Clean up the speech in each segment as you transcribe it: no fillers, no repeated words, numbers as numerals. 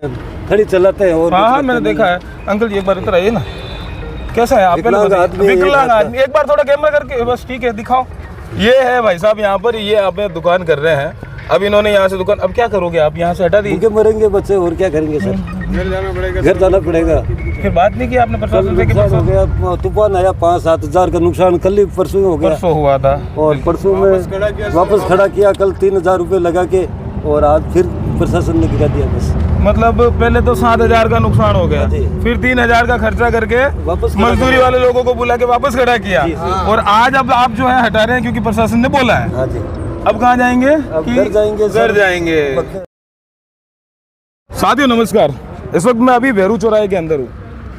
खड़ी चलाते हैं। और हाँ मैंने देखा है। अंकल जी एक बार इधर आइए ना, कैसा है आप? विकलांग आदमी, एक बार थोड़ा कैमरा करके, बस ठीक है दिखाओ। ये है भाई साहब यहाँ पर, ये आप दुकान कर रहे हैं। अब इन्होंने यहाँ से दुकान, अब क्या करोगे आप? यहाँ से हटा दी, मरेंगे बच्चे और क्या करेंगे सर? घर जाना पड़ेगा। फिर बात नहीं की आपने प्रशासन से? हो गया, तूफान आया, 5-7 हज़ार का नुकसान कल ही परसों हो गया। परसों हुआ था और परसों में वापस खड़ा किया, कल 3,000 रुपये लगा के, और आज फिर प्रशासन ने गिरा दिया बस। मतलब पहले तो 7,000 का नुकसान हो गया, फिर 3,000 का खर्चा करके वापस मजदूरी वाले लोगों को बुला के वापस खड़ा किया, और आज अब आप जो है हटा रहे हैं क्योंकि प्रशासन ने बोला है। हाँ जी। अब कहाँ जाएंगे? घर जाएंगे। घर जाएंगे। साथियों नमस्कार, इस वक्त मैं अभी बेरू चौराहे के अंदर हूँ।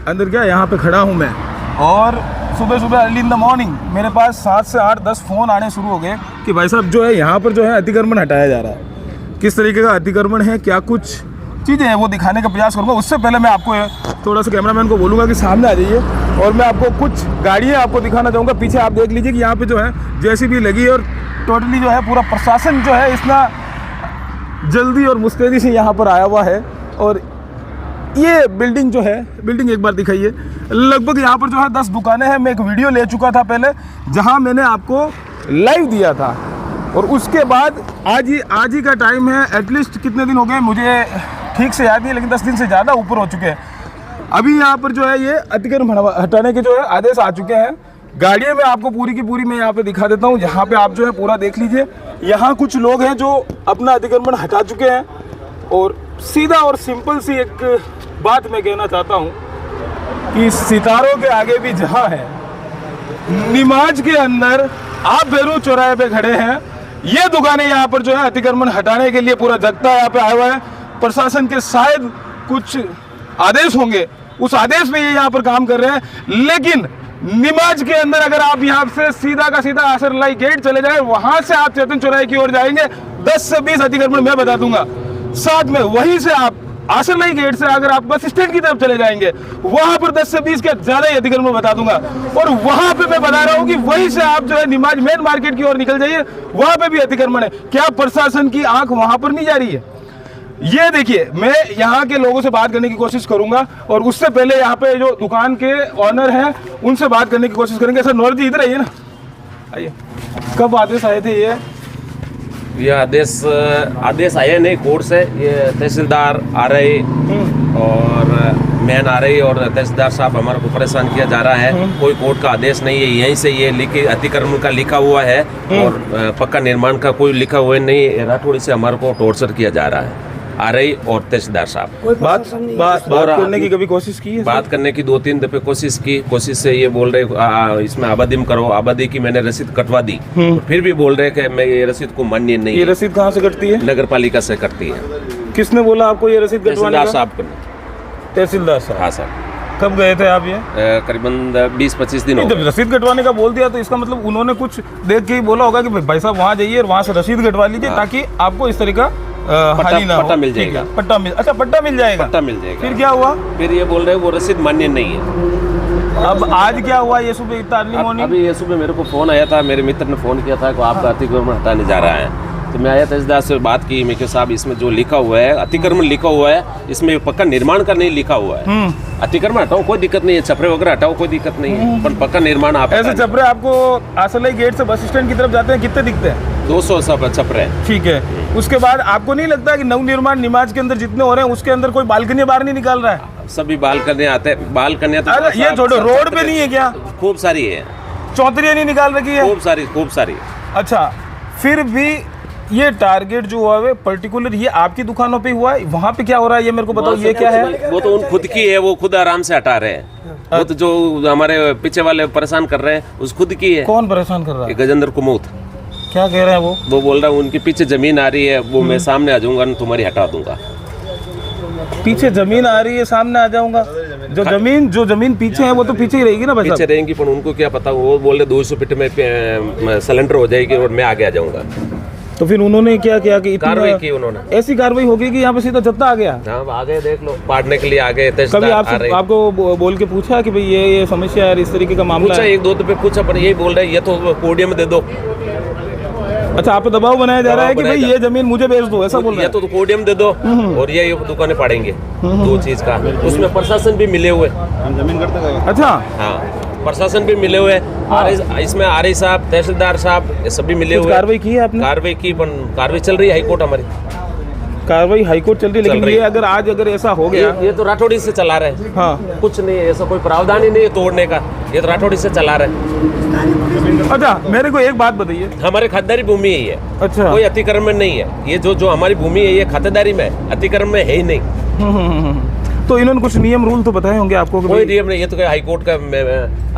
अंदर क्या, यहाँ पे खड़ा हूँ मैं, और सुबह सुबह अर्ली इन द मॉर्निंग मेरे पास 7 से 8-10 फ़ोन आने शुरू हो गए कि भाई साहब जो है यहाँ पर जो है अतिक्रमण हटाया जा रहा है। किस तरीके का अतिक्रमण है, क्या कुछ चीज़ें हैं, वो दिखाने का प्रयास करूँगा। उससे पहले मैं आपको थोड़ा सा कैमरामैन को बोलूँगा कि सामने आ जाइए, और मैं आपको कुछ गाड़ियाँ आपको दिखाना चाहूँगा। पीछे आप देख लीजिए कि यहाँ पे जो है जेसीबी लगी, और टोटली जो है पूरा प्रशासन जो है इतना जल्दी और मुस्तैदी से यहाँ पर आया हुआ है। और ये बिल्डिंग जो है, बिल्डिंग एक बार दिखाइए। लगभग यहाँ पर जो है 10 दुकानें हैं। मैं एक वीडियो ले चुका था पहले, जहाँ मैंने आपको लाइव दिया था, और उसके बाद आज ही का टाइम है। एटलीस्ट कितने दिन हो गए मुझे ठीक से याद नहीं, लेकिन 10 दिन से ज़्यादा ऊपर हो चुके हैं। अभी यहाँ पर जो है ये अतिक्रमण हटाने के जो है आदेश आ चुके हैं। गाड़ियाँ मैं आपको पूरी की पूरी मैं यहाँ पे दिखा देता हूँ। यहाँ पे आप जो है पूरा देख लीजिए। यहाँ कुछ लोग हैं जो अपना अतिक्रमण हटा चुके हैं, और सीधा और सिंपल सी एक बात मैं कहना चाहता हूँ कि सितारों के आगे भी जहाँ है, निमाज के अंदर आप बेरू चौराहे पे खड़े हैं। ये दुकानें यहाँ पर जो है अतिक्रमण हटाने के लिए पूरा जगता यहाँ पे आया हुआ है। प्रशासन के शायद कुछ आदेश होंगे, उस आदेश में ये यहाँ पर काम कर रहे हैं। लेकिन निमाज के अंदर अगर आप यहाँ से सीधा का सीधा आसरलाई गेट चले जाए, वहां से आप चेतन चौराहे की ओर जाएंगे, 10 से 20 अतिक्रमण मैं बता दूंगा। साथ में वहीं से आप आसरलाई गेट से अगर आप बस स्टैंड की तरफ चले जाएंगे, वहां पर 10 से 20 के ज्यादा ही अतिक्रमण बता दूंगा। और वहां पे मैं बता रहा हूं कि वहीं से आप जो है निमाज मेन मार्केट की ओर निकल जाइए, वहां पे भी अतिक्रमण है। क्या प्रशासन की आंख वहां पर नहीं जा रही है? ये देखिए, मैं यहाँ के लोगों से बात करने की कोशिश करूंगा, और उससे पहले यहाँ पे जो दुकान के ऑनर हैं उनसे बात करने की कोशिश करेंगे। सर नौर जी इधर आइए ना, आइए। कब आदेश आए थे? ये आदेश आए नहीं कोर्ट से, ये तहसीलदार आ रहे और मैन आ रही और तहसीलदार साहब हमारे को परेशान किया जा रहा है। कोई कोर्ट का आदेश नहीं है, यहीं से ये लिखे अतिक्रमण का लिखा हुआ है, और पक्का निर्माण का कोई लिखा हुआ नहीं। राठौड़ी से हमारे को टॉर्चर किया जा रहा है, आ रही और तहसीलदार साहब। बात करने की कभी कोशिश की है? बात करने की 2-3 दफे कोशिश से ये बोल रहे इसमें आबादी में करो। आबादी की मैंने रसीद कटवा दी, फिर भी बोल रहे कि मैं ये रसीद को मान्य नहीं। ये रसीद कहाँ से कटती है? नगर पालिका से कटती है। किसने बोला आपको ये रसीद कटवाने का? साहब को। तहसीलदार साहब? हाँ सर। कब गए थे आप? ये करीबन 20-25 दिन हो गए। जब रसीद कटवाने का बोल दिया तो इसका मतलब उन्होंने कुछ देख के ही बोला होगा कि भाई साहब वहाँ जाइए और वहाँ से रसीद कटवा लीजिए, ताकि आपको इस तरह का पट्टा मिल जाएगा। पट्टा मिल जाएगा। पट्टा मिल जाएगा। फिर क्या हुआ? फिर ये बोल रहे वो रसीद मान्य नहीं है। अब आज क्या हुआ? ये सुबह इतना अर्ली मॉर्निंग? अभी ये सुबह मेरे को फोन आया था, मेरे मित्र ने फोन किया था कि आपका अतिक्रमण हटाने जा रहा है। तो मैं आया तहसीलदार से बात की, मैं साहब इसमें जो लिखा हुआ है अतिक्रमण लिखा हुआ है, इसमें पक्का निर्माण का नहीं लिखा हुआ है। अतिक्रमण हटाओ कोई दिक्कत नहीं है, छपरे वगैरह हटाओ कोई दिक्कत नहीं है, पर पक्का निर्माण आप ऐसे छपरे आपको आसरलाई गेट से बस स्टैंड की तरफ जाते हैं कितने दिखते हैं? 200 सब छपरे। ठीक है। उसके बाद आपको नहीं लगता कि नव निर्माण निमाज के अंदर जितने हो रहे हैं उसके अंदर कोई बालकनी बाहर नहीं निकाल रहा है? सभी बालकनी आते हैं, बालकनी ये छोड़ो, रोड पे नहीं है क्या? खूब सारी है, चौधरी नहीं निकाल रखी है? खूब सारी। अच्छा, फिर भी ये टारगेट जो हुआ है पर्टिकुलर ये आपकी दुकानों पे हुआ है, वहाँ पे क्या हो रहा है ये मेरे को बताओ। ये क्या है? वो तो उन खुद की है, वो खुद आराम से हटा रहे हैं। वो तो जो हमारे पीछे वाले परेशान कर रहे हैं उस खुद की है। कौन परेशान कर रहा है? गजेंद्र कुमूत। क्या कह रहे हैं वो? बोल रहा है उनके पीछे जमीन आ रही है, वो मैं सामने आ जाऊंगा, तुम्हारी हटा दूंगा। पीछे जमीन आ रही है, सामने आ जाऊंगा? जो जमीन पीछे है वो तो पीछे ही रहेगी ना? पीछे रहेंगी, पर उनको क्या पता। वो बोल रहे 200 फीट में सिलेंडर हो जाएगी और मैं आगे आ जाऊंगा। तो फिर उन्होंने क्या किया कि कार्रवाई की? उन्होंने ऐसी कार्रवाई हो गई कि यहाँ पे सीधा जत्था आ गया। हाँ, आ गए, देख लो, पाड़ने के लिए आ गए। कभी आपको बोल के पूछा कि भाई ये समस्या है, इस तरीके का मामला पूछा? 1-2 दफे पूछा, पर यही बोल रहे ये तो पोडियम दे दो। अच्छा, आप पे दबाव बनाया जा रहा है कि भाई ये जमीन मुझे बेच दो, ऐसा बोल रहे या हैं? तो कोडियम दे दो और ये दुकानें पड़ेंगे, दो चीज का। उसमें प्रशासन भी मिले हुए, अच्छा, हाँ प्रशासन भी मिले हुए इसमें आरई साहब, तहसीलदार साहब, ये सभी मिले कुछ हुए। कार्रवाई की है आपने? कार्रवाई की, पर कार्रवाई चल रही है, हाईकोर्ट हमारी कार्रवाई हाईकोर्ट चल रही है, लेकिन रही ये है। अगर ऐसा हो गया, ये तो राठौड़ी से चला रहे हैं, हाँ, कुछ नहीं है, ऐसा कोई प्रावधान ही नहीं है तोड़ने का, ये तो राठौड़ी से चला रहे हैं। अच्छा मेरे को एक बात बताइए। हमारे खातेदारी भूमि है ये, अच्छा, कोई अतिक्रमण नहीं है, ये जो हमारी भूमि है ये खातेदारी में है, अतिक्रमण में है ही नहीं। तो इन्होंने कुछ नियम रूल तो बताए होंगे आपको कि कोई भाई नियम नहीं, ये तो हाईकोर्ट का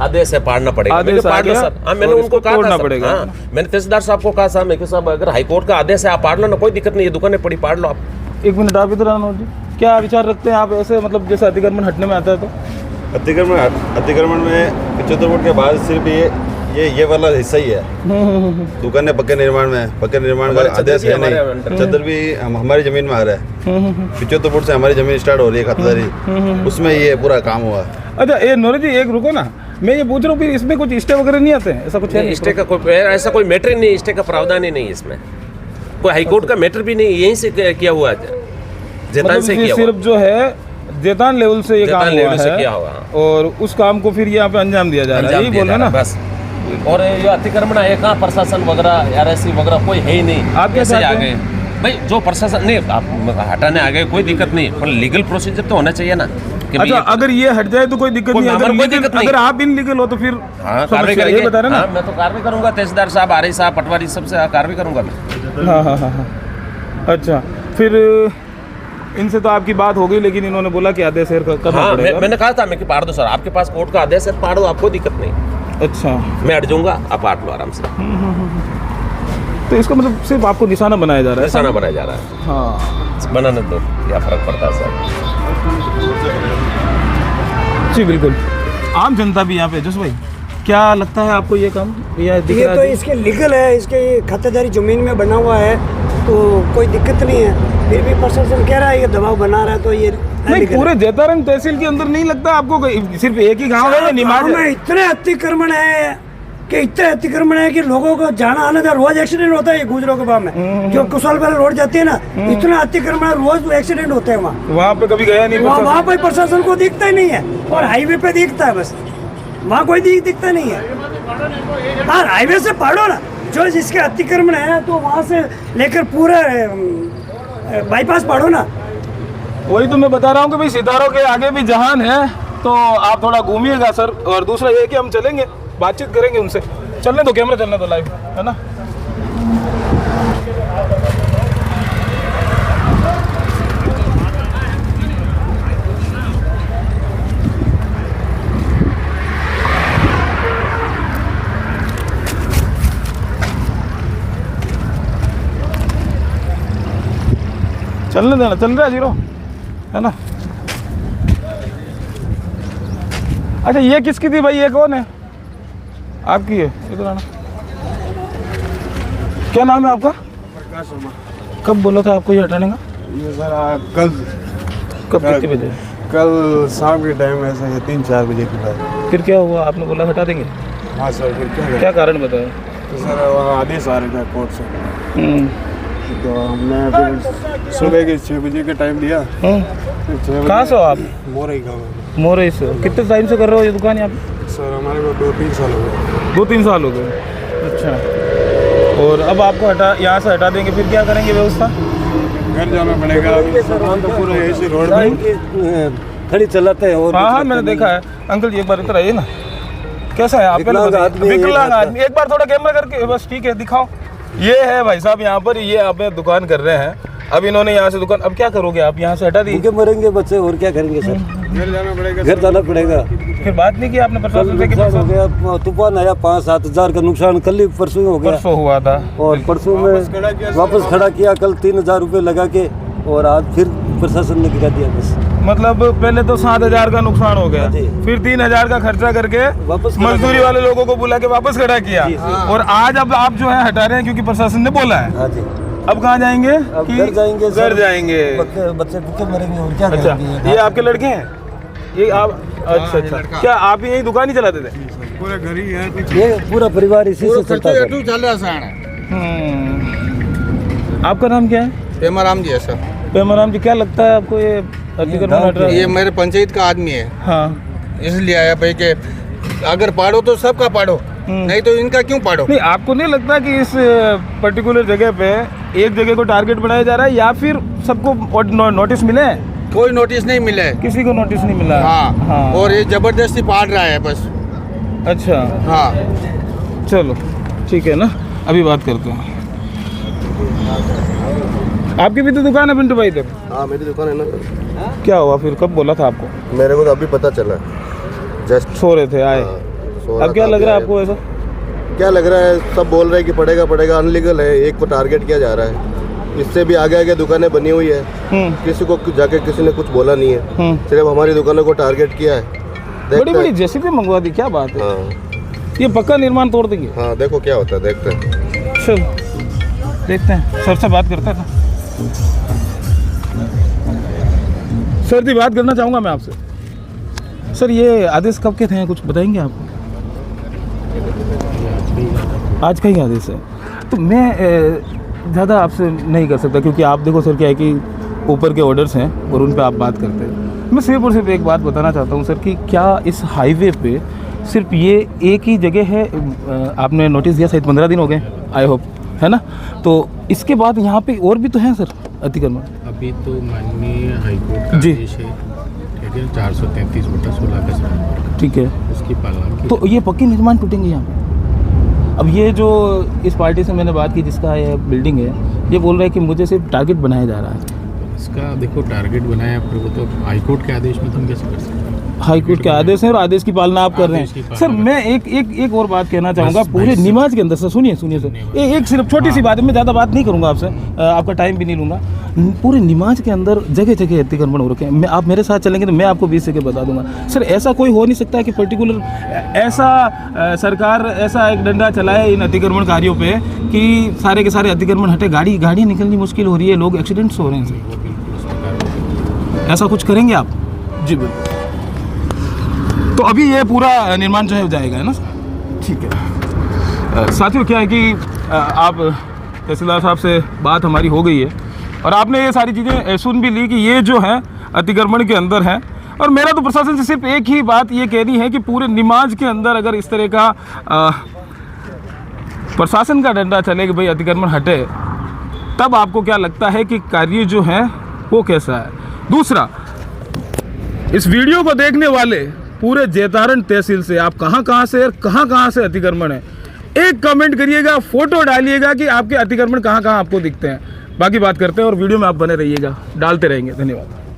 आदेश है, पाड़ना पड़ेगा। आदेश मैंने पाड़ आ लो गया सर, हाँ मैंने और उनको इसको कहा तोड़ना था सर, पड़ेगा। हाँ मैंने तहसीलदार साहब को कहा साहब, मैं कि साहब अगर हाईकोर्ट का आदेश है आप पाड़ लो ना, कोई दिक्कत नहीं है, दुकानें पड़ी पाड़ लो आप। एक मिनट आप इधर आना जी, क्या विचार रखते हैं आप ऐसे, मतलब जैसे अतिक्रमण हटने में आता है तो? अतिक्रमण में 75 फुट के बाद सिर्फ ये वाला हिस्सा ही है। दुकानें पक्के निर्माण में, पक्के निर्माण का आदेश है नहीं। चद्दर भी हमारी जमीन में आ रहा है, 75 फुट से हमारी जमीन स्टार्ट हो रही है खातेदारी, उसमें ये पूरा काम हुआ। अच्छा ये नौरे जी एक रुको ना, मैं ये पूछ रहा हूँ फिर इसमें कुछ स्टे वगैरह नहीं आते हैं, ऐसा कुछ है? स्टे का कोई ऐसा कोई मैटर ही नहीं, स्टे का प्रावधान ही नहीं है इसमें, कोई हाईकोर्ट का मैटर भी नहीं, यहीं से किया हुआ है, जेतान मतलब से ये किया सिर्फ जो है जेतान लेवल से ये काम हुआ से है किया हुआ, और उस काम को फिर यहाँ पे अंजाम दिया जा रहा है, यही बोल रहे हैं ना? बस। और ये अतिक्रमण है कहाँ, प्रशासन वगैरह आरएससी वगैरह कोई है ही नहीं। आप कैसे आ आते गए भाई, जो प्रशासन नहीं, आप हटाने आ गए कोई दिक्कत नहीं, पर लीगल प्रोसीजर तो होना चाहिए ना कि अच्छा, अगर ये हट जाए तो कोई दिक्कत नहीं, हमारे कोई दिक्कत नहीं। अगर आप इनलीगल हो तो फिर हाँ समस्या कार्रवाई है, ये करेंगे, बता रहे ना? हाँ, मैं तो कार्रवाई करूंगा, तहसीलदार साहब, आरई साहब, पटवारी सबसे कार्रवाई करूंगा मैं। हाँ हाँ हाँ हाँ, अच्छा फिर इनसे तो आपकी बात हो गई, लेकिन इन्होंने बोला कि आदेश करना हाँ पड़ेगा। मैंने कहा था मैं कि पाड़ दो सर, आपके पास कोर्ट का आदेश है, पाड़ दो, आपको दिक्कत नहीं, अच्छा, मैं हट जाऊंगा, आप पाड़ लो आराम से। तो इसका मतलब सिर्फ आपको निशाना बनाया जा रहा है? निशाना बनाया जा रहा है, हाँ बनाने दो, क्या फर्क पड़ता है सर। जी बिल्कुल। आम जनता भी यहाँ पे, जस भाई क्या लगता है आपको ये काम ये दिख ये रहा तो है? इसके लीगल है, इसके ये खातेदारी जमीन में बना हुआ है तो कोई दिक्कत नहीं है, फिर भी प्रशासन कह रहा है ये दबाव बना रहा है, तो ये नहीं, illegal पूरे है। जैतारंग तहसील के अंदर नहीं लगता आपको सिर्फ एक ही गांव है या निमाड़ गाँव में है? इतने अतिक्रमण है कि इतने अतिक्रमण है कि लोगों को जाना आना था, रोज एक्सीडेंट होता है गुजरों के बाद में, जो कुशल वाले रोड जाती है ना, इतना अतिक्रमण है, रोज एक्सीडेंट होते हैं वहाँ पे कभी गया नहीं प्रशासन? वहाँ पे प्रशासन को दिखता ही नहीं है, और हाईवे पे दिखता है बस, वहाँ कोई दिखता नहीं है। हाँ हाईवे से पढ़ो ना, जो जिसके अतिक्रमण है तो वहाँ से लेकर पूरा बाईपास पढ़ो ना। वही तो मैं बता रहा हूँ कि भाई सितारों के आगे भी जहान है, तो आप थोड़ा घूमिएगा सर। और दूसरा ये है कि हम चलेंगे, बातचीत करेंगे उनसे, चलने दो, कैमरा चलने दो लाइव, है ना? चलने देना, चल रहा है जीरो, है ना? अच्छा ये किसकी थी भाई, ये कौन है? आपकी है, इधर आना। क्या नाम है आपका? कब बोला था आपको ये हटाने का? ये सर कल कब, कितने बजे? कल शाम के टाइम ऐसा है 3-4 बजे के बाद। फिर क्या हुआ, आपने बोला हटा देंगे? हाँ सर, फिर क्या क्या कारण बताया? तो सर वहाँ आदेश आ रहा था कोर्ट से, तो हमने फिर सुबह के 6 बजे का टाइम दिया। फिर 6 बजे कहाँ से हो आप? मोरई गाँव में। मोरई से। कितने टाइम से कर रहे हो ये दुकान यहाँ पे? सर हमारे को 2-3 साल हो गए। 2-3 साल हो गए, अच्छा। और अब आपको यहाँ से हटा देंगे, फिर क्या करेंगे व्यवस्था? घर जाना पड़ेगा, सामान तो पूरा ऐसे रोड में खड़ी चलाते हैं। और हाँ हाँ मैंने देखा है। अंकल जी एक बार इधर आइए ना, कैसा है आप? विकलांग आदमी है, विकलांग आदमी, एक बार थोड़ा कैमरा करके, बस ठीक है दिखाओ। ये है भाई साहब यहाँ पर, ये आप दुकान कर रहे हैं, अब इन्होंने यहाँ से दुकान, अब क्या करोगे आप? यहाँ से हटा दी? भूखे मरेंगे बच्चे, और क्या करेंगे सर? घर जाना पड़ेगा। घर जाना पड़ेगा। फिर बात नहीं की आपने प्रशासन से? नुकसान हो गया, तूफान आया, 5-7 हज़ार का नुकसान कल ही परसों हो गया। परसों हुआ था, और परसों में वापस खड़ा किया, कल 3,000 रुपये लगा के, और आज फिर प्रशासन ने गिरा दिया बस। मतलब पहले तो 7,000 का नुकसान हो गया, जी। फिर 3,000 का खर्चा करके वापस खड़ा मजदूरी किया। वाले लोगों को बुला के वापस खड़ा किया, और आज अब आप जो है हटा रहे हैं क्योंकि प्रशासन ने बोला है। हाँ जी। अब कहाँ जाएंगे? अब कि घर जाएंगे सर। घर जाएंगे। बच्चे भूखे मरेंगे, और क्या अच्छा, करेंगे? ये आपके लड़के हैं? ये आप, अच्छा अच्छा, क्या आप यही दुकान ही चलाते थे? पूरा घर ही है। ये पूरा परिवार इसी से चलता है सर। आपका नाम क्या है? पेमाराम जी है सर। पेमाराम जी, क्या लगता है आपको ये अतिक्रमण हट रहा है? ये मेरे पंचायत का आदमी है, हाँ, इसलिए आया भाई कि अगर पाड़ो तो सबका पाड़ो, नहीं तो इनका क्यों पाड़ो। नहीं, आपको नहीं लगता कि इस पर्टिकुलर जगह पे एक जगह को टारगेट बनाया जा रहा है, या फिर सबको नोटिस मिले हैं? कोई नोटिस नहीं मिला है। किसी को नोटिस नहीं मिला? हाँ। और ये जबरदस्ती पाड़ रहा है बस। अच्छा, हाँ, चलो ठीक है ना, अभी बात करते हैं। आपकी भी तो दुकान है पिंटू भाई इधर? हाँ मेरी दुकान है ना। क्या हुआ फिर, कब बोला था आपको? मेरे को तो अभी पता चला, जस्ट सो रहे थे, आए। अब क्या लग रहा है आपको ऐसा? क्या लग रहा है, सब बोल रहे हैं कि पड़ेगा पड़ेगा, अनलीगल है, एक को टारगेट किया जा रहा है। इससे भी आगे आगे दुकानें बनी हुई है, किसी को जाके किसी ने कुछ बोला नहीं है, सिर्फ हमारी दुकानों को टारगेट किया है। बड़ी बड़ी जेसीबी मंगवा दी, क्या बात है? हाँ ये पक्का निर्माण तोड़ देंगे? हाँ, देखो क्या होता है, देखते हैं। चलो देखते हैं, सर से बात करते हैं। सर जी, बात करना चाहूँगा मैं आपसे। सर, ये आदेश कब के थे, कुछ बताएंगे आप? आज का ही आदेश है। तो मैं ज़्यादा आपसे नहीं कर सकता, क्योंकि आप देखो सर, क्या है कि ऊपर के ऑर्डर्स हैं और उन पे आप बात करते हैं। मैं सिर्फ और सिर्फ एक बात बताना चाहता हूँ सर, कि क्या इस हाईवे पे सिर्फ ये एक ही जगह है? आपने नोटिस दिया, शायद 15 दिन हो गए, आई होप, है ना? तो इसके बाद यहाँ पे और भी तो हैं सर अतिक्रमण? अभी तो माननीय हाईकोर्ट का आदेश है, ठीक है, 433/16 का, ठीक है, उसकी पालना की। तो ये पक्के निर्माण टूटेंगे यहाँ पे? अब ये जो इस पार्टी से मैंने बात की, जिसका ये बिल्डिंग है, ये बोल रहा है कि मुझे सिर्फ टारगेट बनाया जा रहा है। इसका देखो, टारगेट बनाया, फिर वो तो हाईकोर्ट के आदेश में तुम कैसे कर सकते हो? हाईकोर्ट के आदेश है और आदेश की पालना आप कर रहे हैं। सर, मैं एक और बात कहना चाहूँगा पूरे निमाज के अंदर। सर सुनिए सर, एक सिर्फ छोटी सी बात है, मैं ज़्यादा बात नहीं करूँगा आपसे, आपका टाइम भी नहीं लूँगा। पूरे निमाज के अंदर जगह जगह अतिक्रमण हो रखे हैं। मैं, आप मेरे साथ चलेंगे तो मैं आपको 20 जगह बता दूंगा। सर, ऐसा कोई हो नहीं सकता कि पर्टिकुलर ऐसा सरकार ऐसा एक डंडा चलाए इन अतिक्रमणकारियों पे कि सारे के सारे अतिक्रमण हटे, गाड़ियाँ निकलनी मुश्किल हो रही है, लोग एक्सीडेंट्स हो रहे हैं। सर, ऐसा कुछ करेंगे आप? जी बिल्कुल। तो अभी ये पूरा निर्माण जो है हो जाएगा, है ना? ठीक है साथियों, क्या है कि आप तहसीलदार साहब से बात हमारी हो गई है और आपने ये सारी चीज़ें सुन भी ली कि ये जो है अतिक्रमण के अंदर है। और मेरा तो प्रशासन से सिर्फ एक ही बात ये कहनी है कि पूरे निमाज के अंदर अगर इस तरह का प्रशासन का डंडा चले कि भाई अतिक्रमण हटे, तब आपको क्या लगता है कि कार्य जो है वो कैसा है? दूसरा, इस वीडियो को देखने वाले पूरे जैतारण तहसील से आप कहाँ से और कहाँ से अतिक्रमण है, एक कमेंट करिएगा, फोटो डालिएगा कि आपके अतिक्रमण कहाँ आपको दिखते हैं। बाकी बात करते हैं और वीडियो में आप बने रहिएगा, डालते रहेंगे। धन्यवाद।